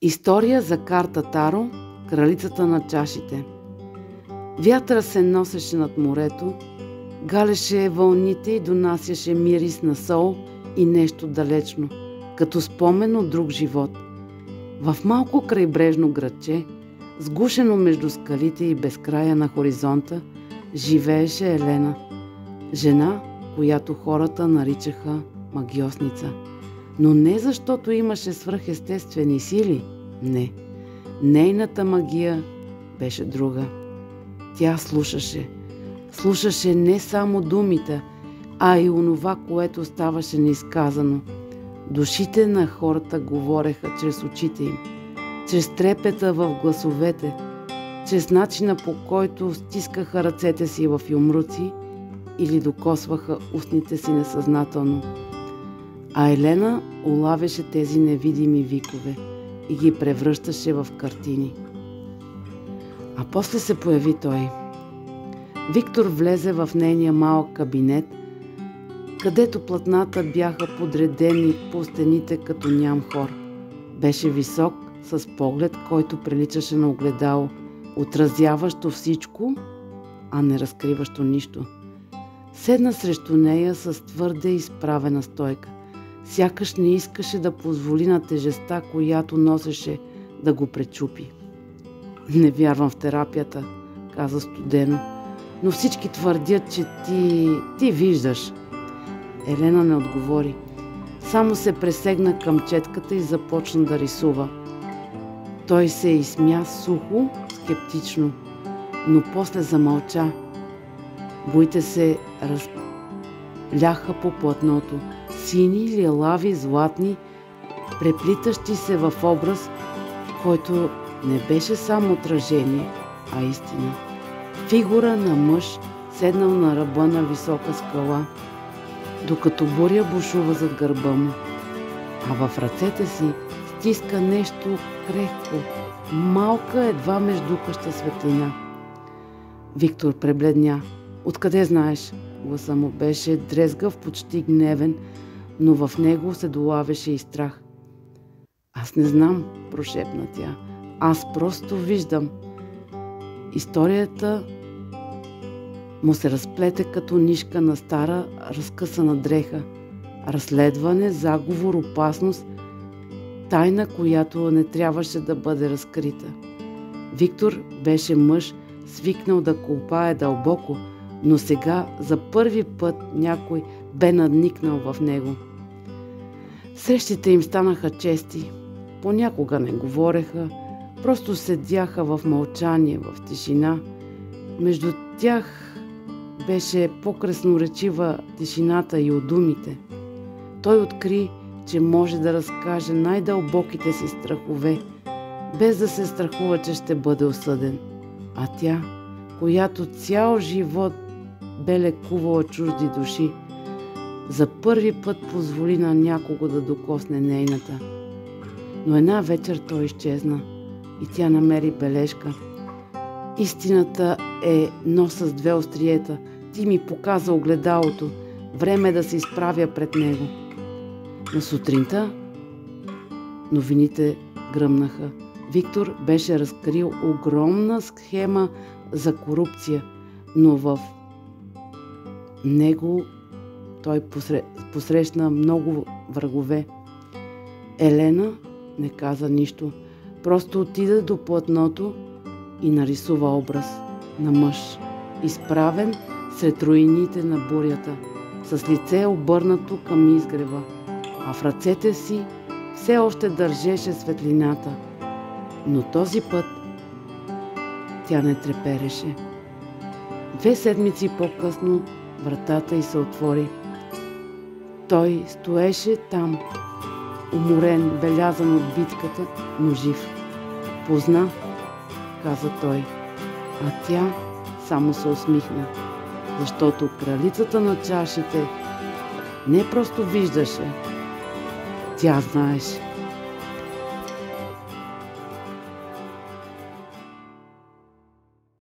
История за карта Таро, кралицата на чашите. Вятъра се носеше над морето, галеше вълните и донасяше мирис на сол и нещо далечно, като спомен от друг живот. В малко крайбрежно градче, сгушено между скалите и безкрая на хоризонта, живееше Елена, жена, която хората наричаха магиосница. Но не защото имаше свръхестествени сили, не. Нейната магия беше друга. Тя слушаше не само думите, а и онова, което ставаше неизказано. Душите на хората говореха чрез очите им, чрез трепета в гласовете, чрез начина, по който стискаха ръцете си в юмруци или докосваха устните си несъзнателно. А Елена улавяше тези невидими викове и ги превръщаше в картини. А после се появи той. Виктор влезе в нейния малък кабинет, където платната бяха подредени по стените като ням хор. Беше висок, с поглед, който приличаше на огледало, отразяващо всичко, а не разкриващо нищо. Седна срещу нея с твърде изправена стойка. Сякаш не искаше да позволи на тежестта, която носеше, да го пречупи. Не вярвам в терапията, каза студено, но всички твърдят, че ти виждаш. Елена не отговори. Само се пресегна към четката и започна да рисува. Той се изсмя сухо, скептично, но после замълча. Боите се разляха по платното. Сини, лилави, златни, преплитащи се в образ, който не беше само отражение, а истина. Фигура на мъж, седнал на ръба на висока скала, докато буря бушува зад гърба му, а в ръцете си стиска нещо крехко, малка, едва междукаща светлина. Виктор пребледня. Откъде знаеш? Гласа му беше дрезгав, почти гневен, но в него се долавяше и страх. Аз не знам, прошепна тя. Аз просто виждам. Историята му се разплете като нишка на стара, разкъсана дреха. Разследване, заговор, опасност, тайна, която не трябваше да бъде разкрита. Виктор беше мъж, свикнал да копае дълбоко, но сега за първи път някой бе надникнал в него. Срещите им станаха чести. Понякога не говореха, просто седяха в мълчание, в тишина. Между тях беше по-красноречива тишината и от думите. Той откри, че може да разкаже най-дълбоките си страхове, без да се страхува, че ще бъде осъден. А тя, която цял живот бе лекувала чужди души, за първи път позволи на някого да докосне нейната. Но една вечер той изчезна и тя намери бележка. Истината е нож с две остриета. Ти ми показа огледалото. Време е да се изправя пред него. На сутринта новините гръмнаха. Виктор беше разкрил огромна схема за корупция, но в него той посрещна много врагове. Елена не каза нищо, просто отида до платното и нарисува образ на мъж, изправен сред руините на бурята, с лице обърнато към изгрева, а в ръцете си все още държеше светлината. Но този път тя не трепереше. 2 седмици по-късно вратата й се отвори. Той стоеше там, уморен, белязан от битката, но жив. Позна, каза той, а тя само се усмихна, защото кралицата на чашите не просто виждаше, тя знаеше.